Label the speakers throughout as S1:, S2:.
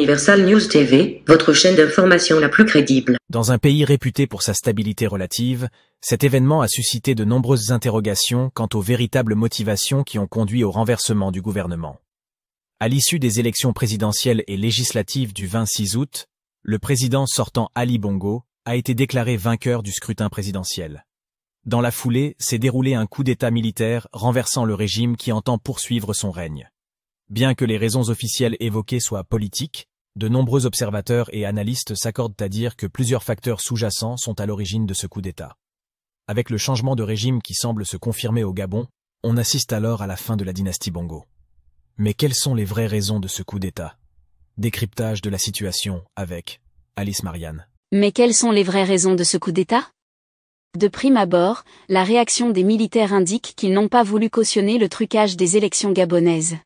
S1: Universal News TV, votre chaîne d'information la plus crédible.
S2: Dans un pays réputé pour sa stabilité relative, cet événement a suscité de nombreuses interrogations quant aux véritables motivations qui ont conduit au renversement du gouvernement. À l'issue des élections présidentielles et législatives du 26 août, le président sortant Ali Bongo a été déclaré vainqueur du scrutin présidentiel. Dans la foulée, s'est déroulé un coup d'État militaire renversant le régime qui entend poursuivre son règne. Bien que les raisons officielles évoquées soient politiques, de nombreux observateurs et analystes s'accordent à dire que plusieurs facteurs sous-jacents sont à l'origine de ce coup d'État. Avec le changement de régime qui semble se confirmer au Gabon, on assiste alors à la fin de la dynastie Bongo. Mais quelles sont les vraies raisons de ce coup d'État? Décryptage de la situation avec Alice Marianne.
S3: Mais quelles sont les vraies raisons de ce coup d'État? De prime abord, la réaction des militaires indique qu'ils n'ont pas voulu cautionner le trucage des élections gabonaises.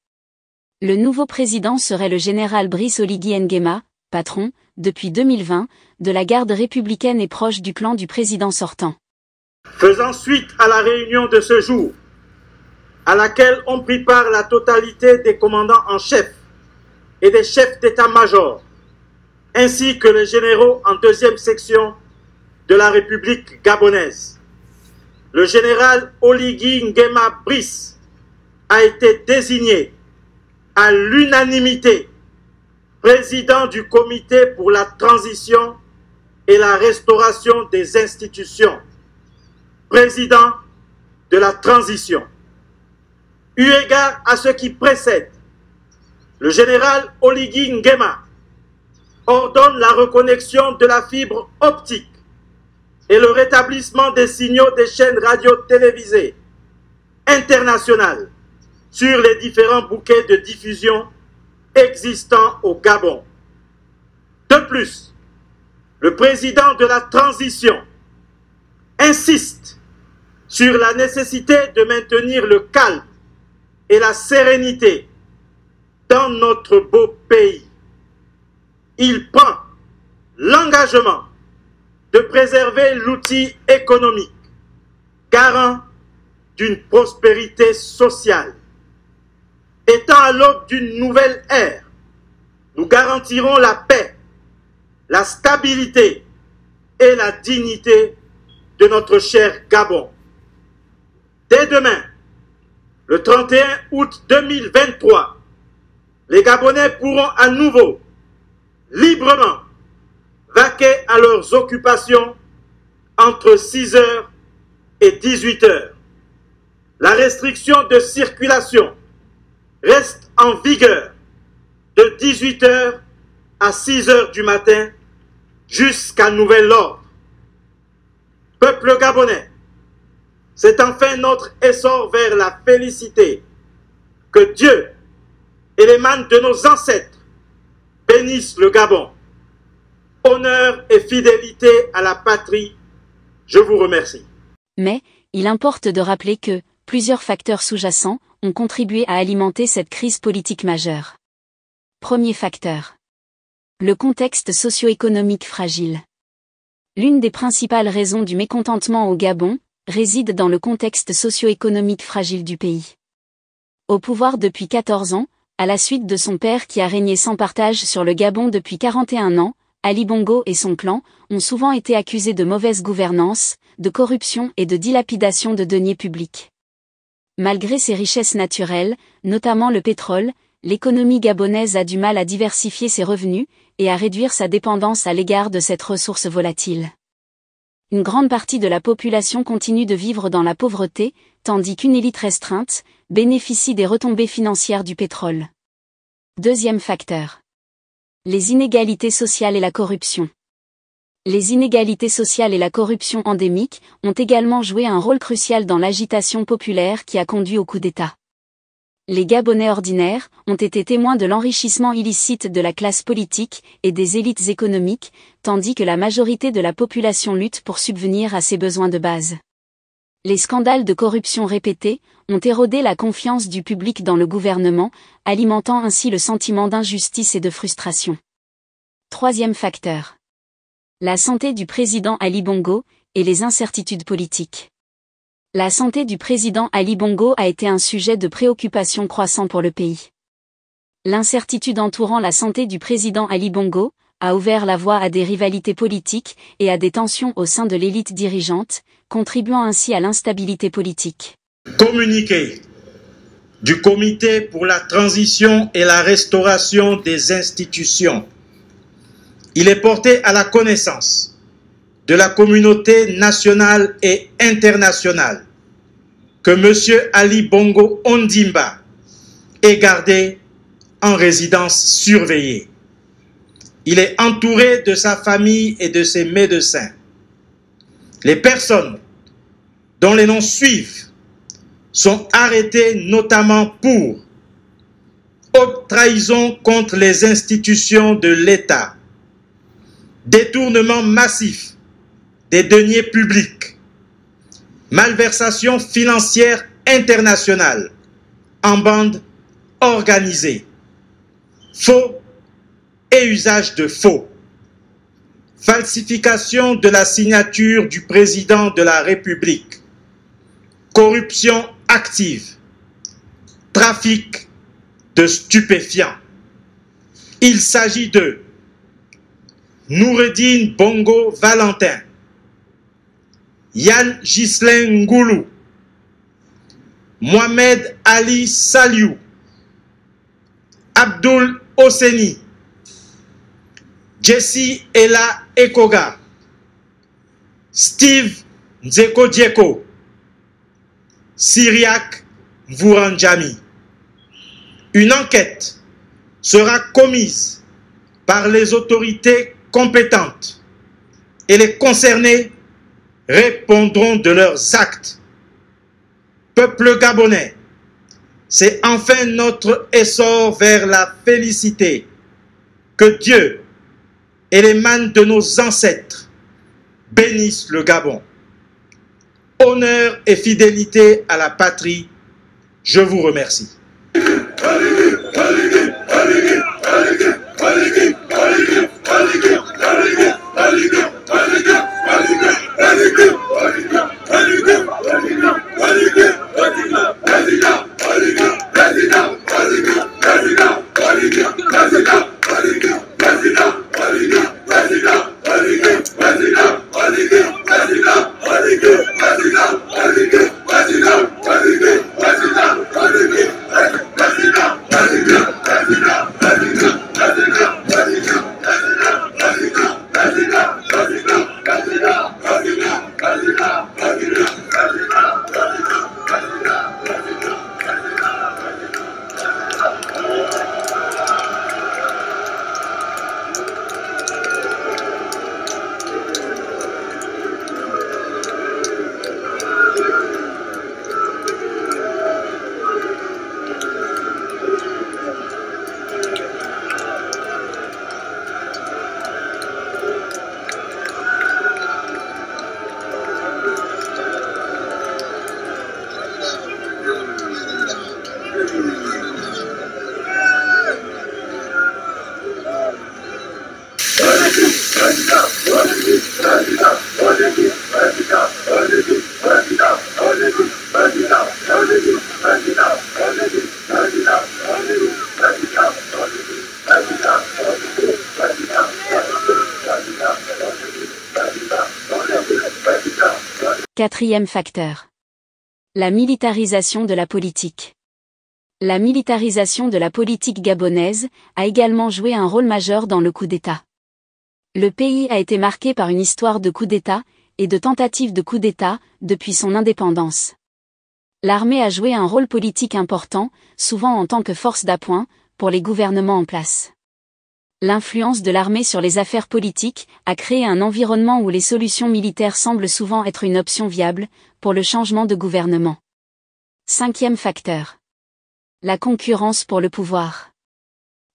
S3: Le nouveau président serait le général Brice Oligui Nguema, patron, depuis 2020, de la garde républicaine et proche du clan du président sortant.
S4: Faisant suite à la réunion de ce jour, à laquelle ont pris part la totalité des commandants en chef et des chefs d'état-major, ainsi que les généraux en deuxième section de la République gabonaise. Le général Oligui Nguema Brice a été désigné à l'unanimité président du comité pour la transition et la restauration des institutions, président de la transition. Eu égard à ce qui précède, le général Oligui Nguema ordonne la reconnexion de la fibre optique et le rétablissement des signaux des chaînes radio-télévisées internationales sur les différents bouquets de diffusion existants au Gabon. De plus, le président de la transition insiste sur la nécessité de maintenir le calme et la sérénité dans notre beau pays. Il prend l'engagement de préserver l'outil économique, garant d'une prospérité sociale. Étant à l'aube d'une nouvelle ère, nous garantirons la paix, la stabilité et la dignité de notre cher Gabon. Dès demain, le 31 août 2023, les Gabonais pourront à nouveau, librement, vaquer à leurs occupations entre 6h et 18h. La restriction de circulation reste en vigueur de 18h à 6h du matin jusqu'à nouvel ordre. Peuple gabonais, c'est enfin notre essor vers la félicité. Que Dieu et les manes de nos ancêtres bénissent le Gabon. Honneur et fidélité à la patrie, je vous remercie.
S3: Mais, il importe de rappeler que plusieurs facteurs sous-jacents ont contribué à alimenter cette crise politique majeure. Premier facteur. Le contexte socio-économique fragile. L'une des principales raisons du mécontentement au Gabon réside dans le contexte socio-économique fragile du pays. Au pouvoir depuis 14 ans, à la suite de son père qui a régné sans partage sur le Gabon depuis 41 ans, Ali Bongo et son clan ont souvent été accusés de mauvaise gouvernance, de corruption et de dilapidation de deniers publics. Malgré ses richesses naturelles, notamment le pétrole, l'économie gabonaise a du mal à diversifier ses revenus et à réduire sa dépendance à l'égard de cette ressource volatile. Une grande partie de la population continue de vivre dans la pauvreté, tandis qu'une élite restreinte bénéficie des retombées financières du pétrole. Deuxième facteur. Les inégalités sociales et la corruption. Les inégalités sociales et la corruption endémique ont également joué un rôle crucial dans l'agitation populaire qui a conduit au coup d'État. Les Gabonais ordinaires ont été témoins de l'enrichissement illicite de la classe politique et des élites économiques, tandis que la majorité de la population lutte pour subvenir à ses besoins de base. Les scandales de corruption répétés ont érodé la confiance du public dans le gouvernement, alimentant ainsi le sentiment d'injustice et de frustration. Troisième facteur. La santé du président Ali Bongo et les incertitudes politiques. La santé du président Ali Bongo a été un sujet de préoccupation croissant pour le pays. L'incertitude entourant la santé du président Ali Bongo a ouvert la voie à des rivalités politiques et à des tensions au sein de l'élite dirigeante, contribuant ainsi à l'instabilité politique.
S4: Communiqué du Comité pour la transition et la restauration des institutions. Il est porté à la connaissance de la communauté nationale et internationale que M. Ali Bongo Ondimba est gardé en résidence surveillée. Il est entouré de sa famille et de ses médecins. Les personnes dont les noms suivent sont arrêtées notamment pour haute trahison contre les institutions de l'État, détournement massif des deniers publics, malversation financière internationale en bande organisée, faux et usage de faux, falsification de la signature du président de la République, corruption active, trafic de stupéfiants. Il s'agit de Noureddine Bongo Valentin, Yann Ghislain Ngoulou, Mohamed Ali Saliou, Abdul Hosseini, Jesse Ella Ekoga, Steve Nzeko Dieko, Syriac Mvouranjami. Une enquête sera commise par les autorités compétentes et les concernés répondront de leurs actes. Peuple gabonais, c'est enfin notre essor vers la félicité. Que Dieu et les manes de nos ancêtres bénissent le Gabon. Honneur et fidélité à la patrie, je vous remercie.
S3: Quatrième facteur. La militarisation de la politique. La militarisation de la politique gabonaise a également joué un rôle majeur dans le coup d'État. Le pays a été marqué par une histoire de coups d'État et de tentatives de coup d'État depuis son indépendance. L'armée a joué un rôle politique important, souvent en tant que force d'appoint, pour les gouvernements en place. L'influence de l'armée sur les affaires politiques a créé un environnement où les solutions militaires semblent souvent être une option viable pour le changement de gouvernement. Cinquième facteur. La concurrence pour le pouvoir.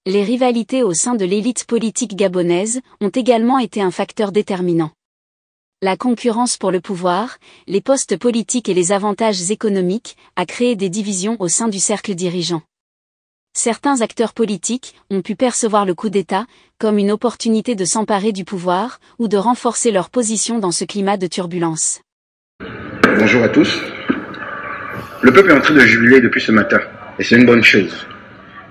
S3: Les rivalités au sein de l'élite politique gabonaise ont également été un facteur déterminant. La concurrence pour le pouvoir, les postes politiques et les avantages économiques a créé des divisions au sein du cercle dirigeant. Certains acteurs politiques ont pu percevoir le coup d'État comme une opportunité de s'emparer du pouvoir ou de renforcer leur position dans ce climat de turbulence.
S5: Bonjour à tous. Le peuple est en train de jubiler depuis ce matin, et c'est une bonne chose.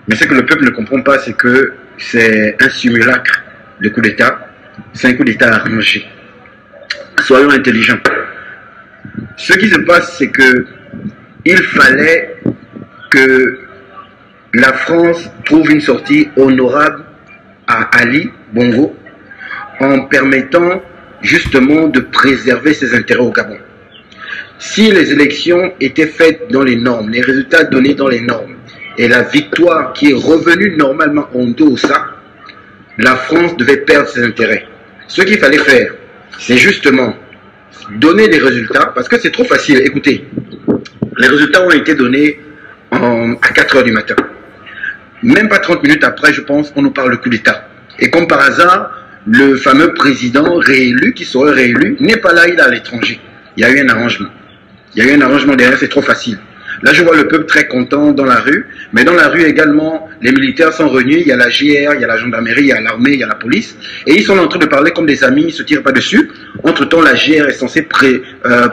S5: Mais ce que le peuple ne comprend pas, c'est que c'est un simulacre de coup d'État. C'est un coup d'État arrangé. Soyons intelligents. Ce qui se passe, c'est que il fallait que la France trouve une sortie honorable à Ali Bongo en permettant justement de préserver ses intérêts au Gabon. Si les élections étaient faites dans les normes, les résultats donnés dans les normes, et la victoire qui est revenue normalement en Ndossa, la France devait perdre ses intérêts. Ce qu'il fallait faire, c'est justement donner des résultats, parce que c'est trop facile. Écoutez, les résultats ont été donnés à 4 h du matin. Même pas 30 minutes après, je pense, on nous parle de coup d'État. Et comme par hasard, le fameux président réélu, qui serait réélu, n'est pas là, il est à l'étranger. Il y a eu un arrangement. Il y a eu un arrangement derrière, c'est trop facile. Là, je vois le peuple très content dans la rue, mais dans la rue également, les militaires sont réunis, il y a la GR, il y a la gendarmerie, il y a l'armée, il y a la police, et ils sont en train de parler comme des amis, ils ne se tirent pas dessus. Entre-temps, la GR est censée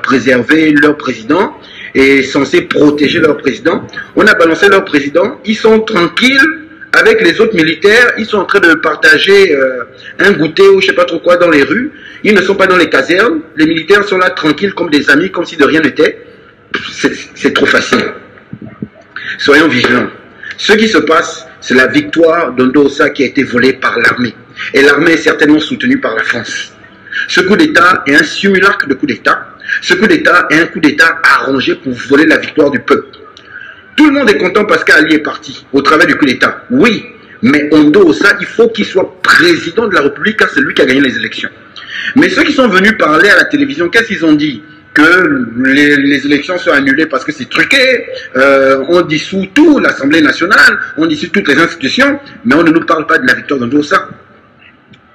S5: préserver leur président, et censée protéger leur président. On a balancé leur président, ils sont tranquilles avec les autres militaires, ils sont en train de partager un goûter ou je ne sais pas trop quoi dans les rues, ils ne sont pas dans les casernes, les militaires sont là tranquilles comme des amis, comme si de rien n'était. C'est trop facile. Soyons vigilants. Ce qui se passe, c'est la victoire d'Ndossa qui a été volée par l'armée. Et l'armée est certainement soutenue par la France. Ce coup d'État est un simulacre de coup d'État. Ce coup d'État est un coup d'État arrangé pour voler la victoire du peuple. Tout le monde est content parce qu'Ali est parti au travers du coup d'État. Oui, mais Ndossa, il faut qu'il soit président de la République car c'est lui qui a gagné les élections. Mais ceux qui sont venus parler à la télévision, qu'est-ce qu'ils ont dit? Que les élections sont annulées parce que c'est truqué, on dissout tout, l'Assemblée nationale, on dissout toutes les institutions, mais on ne nous parle pas de la victoire d'Ndossa.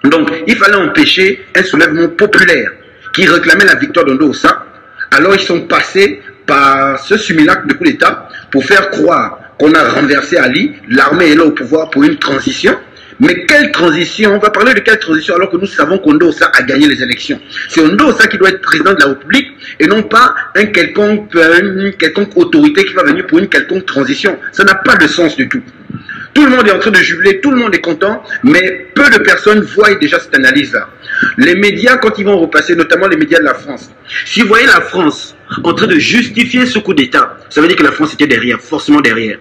S5: Donc, il fallait empêcher un soulèvement populaire qui réclamait la victoire d'Ndossa. Alors, ils sont passés par ce simulacre de coup d'État pour faire croire qu'on a renversé Ali, l'armée est là au pouvoir pour une transition. Mais quelle transition? On va parler de quelle transition alors que nous savons qu'Ndossa a gagné les élections. C'est Ndossa qui doit être président de la République et non pas une quelconque autorité qui va venir pour une quelconque transition. Ça n'a pas de sens du tout. Tout le monde est en train de jubiler, tout le monde est content, mais peu de personnes voient déjà cette analyse-là. Les médias, quand ils vont repasser, notamment les médias de la France, si vous voyez la France en train de justifier ce coup d'État, ça veut dire que la France était derrière, forcément derrière.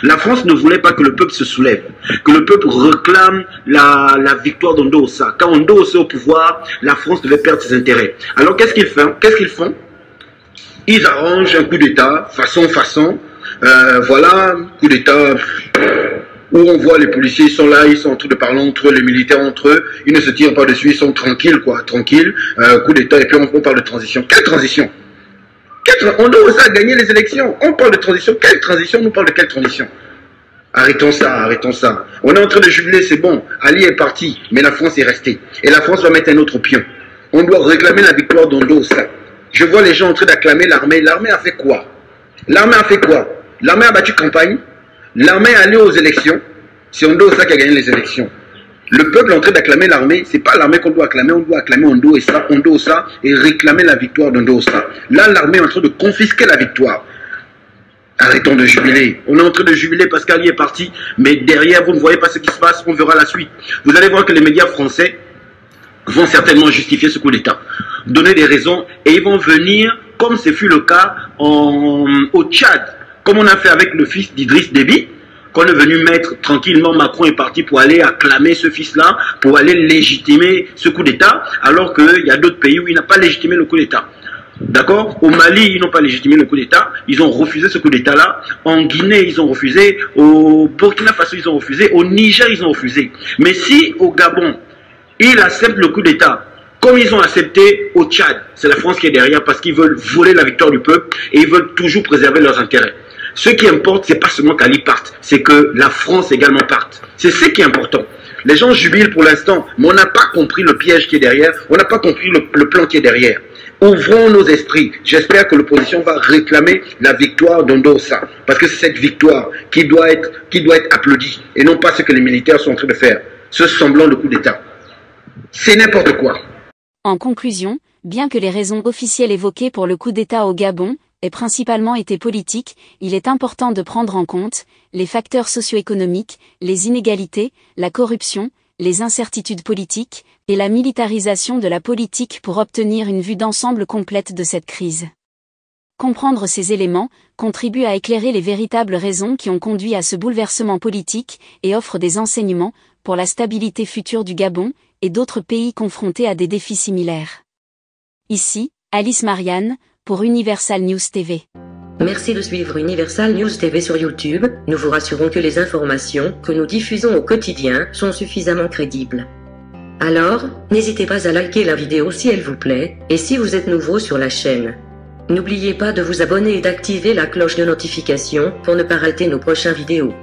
S5: La France ne voulait pas que le peuple se soulève, que le peuple réclame la victoire d'Ndossa. Quand Ndossa est au pouvoir, la France devait perdre ses intérêts. Alors qu'est-ce qu'ils font? Ils arrangent un coup d'État, façon. Voilà, coup d'État où on voit les policiers, ils sont là, ils sont en train de parler entre eux, les militaires entre eux, ils ne se tirent pas dessus, ils sont tranquilles, quoi, tranquilles. Coup d'État, et puis on parle de transition. Quelle transition? On doit aussi gagner les élections. On parle de transition. Quelle transition? On nous parle de quelle transition? Arrêtons ça, arrêtons ça. On est en train de jubiler, c'est bon. Ali est parti, mais la France est restée. Et la France va mettre un autre pion. On doit réclamer la victoire d'Ndossa. Je vois les gens en train d'acclamer l'armée. L'armée a fait quoi? L'armée a fait quoi? L'armée a battu campagne. L'armée est allée aux élections. C'est Ndossa qui a gagné les élections. Le peuple est en train d'acclamer l'armée, c'est pas l'armée qu'on doit acclamer, on doit acclamer Ndossa et réclamer la victoire d'Ndossa. Là, l'armée est en train de confisquer la victoire. Arrêtons de jubiler. On est en train de jubiler parce qu'Ali est parti, mais derrière, vous ne voyez pas ce qui se passe, on verra la suite. Vous allez voir que les médias français vont certainement justifier ce coup d'État, donner des raisons, et ils vont venir, comme ce fut le cas au Tchad, comme on a fait avec le fils d'Idriss Déby, qu'on est venu mettre tranquillement, Macron est parti pour aller acclamer ce fils-là, pour aller légitimer ce coup d'État, alors qu'il y a d'autres pays où il n'a pas légitimé le coup d'État. D'accord? Au Mali, ils n'ont pas légitimé le coup d'État, ils ont refusé ce coup d'État-là. En Guinée, ils ont refusé. Au Burkina Faso, ils ont refusé. Au Niger, ils ont refusé. Mais si au Gabon, ils acceptent le coup d'État, comme ils ont accepté au Tchad, c'est la France qui est derrière parce qu'ils veulent voler la victoire du peuple et ils veulent toujours préserver leurs intérêts. Ce qui importe, c'est pas seulement qu'Ali parte, c'est que la France également parte. C'est ce qui est important. Les gens jubilent pour l'instant, mais on n'a pas compris le piège qui est derrière, on n'a pas compris le plan qui est derrière. Ouvrons nos esprits. J'espère que l'opposition va réclamer la victoire d'Ndossa, parce que c'est cette victoire qui doit être applaudie, et non pas ce que les militaires sont en train de faire, ce semblant de coup d'État. C'est n'importe quoi.
S3: En conclusion, bien que les raisons officielles évoquées pour le coup d'État au Gabon ait principalement été politique, il est important de prendre en compte les facteurs socio-économiques, les inégalités, la corruption, les incertitudes politiques, et la militarisation de la politique pour obtenir une vue d'ensemble complète de cette crise. Comprendre ces éléments contribue à éclairer les véritables raisons qui ont conduit à ce bouleversement politique et offre des enseignements pour la stabilité future du Gabon et d'autres pays confrontés à des défis similaires. Ici, Alice Marianne, pour Universal News TV.
S1: Merci de suivre Universal News TV sur YouTube. Nous vous rassurons que les informations que nous diffusons au quotidien sont suffisamment crédibles. Alors, n'hésitez pas à liker la vidéo si elle vous plaît, et si vous êtes nouveau sur la chaîne. N'oubliez pas de vous abonner et d'activer la cloche de notification pour ne pas rater nos prochaines vidéos.